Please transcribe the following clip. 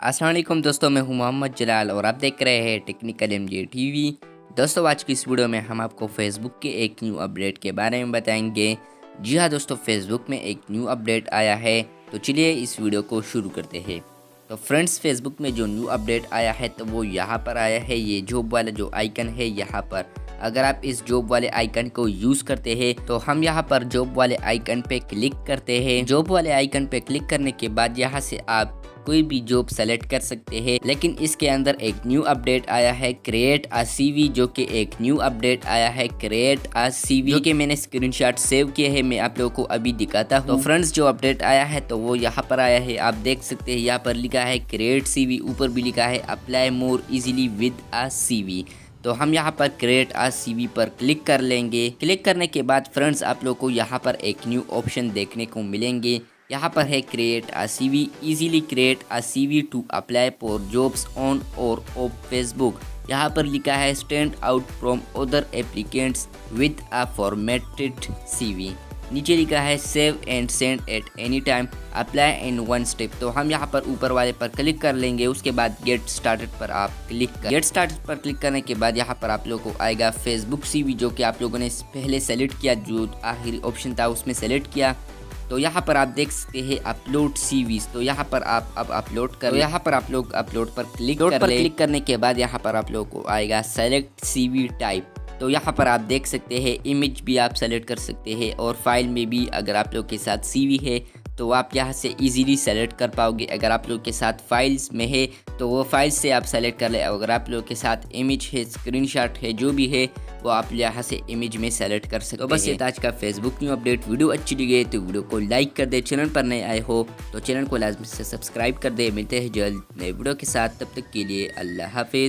अस्सलाम वालेकुम दोस्तों, मैं हूं मोहम्मद जलाल और आप देख रहे हैं टेक्निकल एमजे टीवी। दोस्तों, आज की इस वीडियो में हम आपको फेसबुक के एक न्यू अपडेट के बारे में बताएंगे। जी हाँ दोस्तों, फेसबुक में एक न्यू अपडेट आया है, तो चलिए इस वीडियो को शुरू करते हैं। तो फ्रेंड्स, फेसबुक में जो न्यू अपडेट आया है तो वो यहाँ पर आया है। ये जॉब वाला जो आइकन है यहाँ पर, अगर आप इस जॉब वाले आइकन को यूज़ करते हैं तो हम यहाँ पर जॉब वाले आइकन पे क्लिक करते हैं। जॉब वाले आइकन पे क्लिक करने के बाद यहाँ से आप कोई भी जॉब सेलेक्ट कर सकते हैं। लेकिन इसके अंदर एक न्यू अपडेट आया है, क्रिएट अ सीवी, जो कि एक न्यू अपडेट आया है क्रिएट अ सीवी, जो कि मैंने स्क्रीनशॉट सेव किए हैं। मैं आप लोगों को अभी दिखाता हूँ। तो फ्रेंड्स, जो अपडेट आया है तो वो यहाँ पर आया है, आप देख सकते हैं। यहाँ पर लिखा है क्रिएट सीवी, ऊपर भी लिखा है apply more easily with a CV. तो हम यहाँ पर क्रिएट अ सीवी पर क्लिक कर लेंगे। क्लिक करने के बाद फ्रेंड्स, आप लोग को यहाँ पर एक न्यू ऑप्शन देखने को मिलेंगे। यहाँ पर है create a CV, easily create a CV to apply for jobs on और ऑफ फेसबुक। यहाँ पर लिखा है stand out from other applicants with a formatted CV. नीचे लिखा है save and send at any time, apply in one step. तो हम यहाँ पर ऊपर वाले पर क्लिक कर लेंगे। उसके बाद गेट स्टार्टेड पर आप क्लिक कर गेट स्टार्टेड पर क्लिक करने के बाद यहाँ पर आप लोगों को आएगा फेसबुक सीवी, जो कि आप लोगों ने पहले सेलेक्ट किया, जो आखिरी ऑप्शन था उसमें सेलेक्ट किया। तो यहाँ पर आप देख सकते हैं अपलोड सीवीज। तो यहाँ पर आप अब अपलोड कर, तो यहाँ पर आप लोग अपलोड पर क्लिक करने के बाद यहाँ पर आप लोगों को आएगा सेलेक्ट सीवी टाइप। तो यहाँ पर आप देख सकते हैं इमेज भी आप सेलेक्ट कर सकते हैं और फाइल में भी अगर आप लोग के साथ सीवी है तो आप यहाँ से इजीली सेलेक्ट कर पाओगे। अगर आप लोग के साथ फाइल्स में है तो वो फाइल्स से आप सेलेक्ट कर ले। अगर आप लोग के साथ इमेज है, स्क्रीनशॉट है, जो भी है वो आप यहाँ से इमेज में सेलेक्ट कर सकते हैं। तो बस ये आज का फेसबुक न्यू अपडेट। वीडियो अच्छी लगी तो वीडियो को लाइक कर दे। चैनल पर नए आए हो तो चैनल को लाजमी से सब्सक्राइब कर दे। मिलते हैं जल्द नए वीडियो के साथ, तब तक के लिए अल्लाह हाफिज़।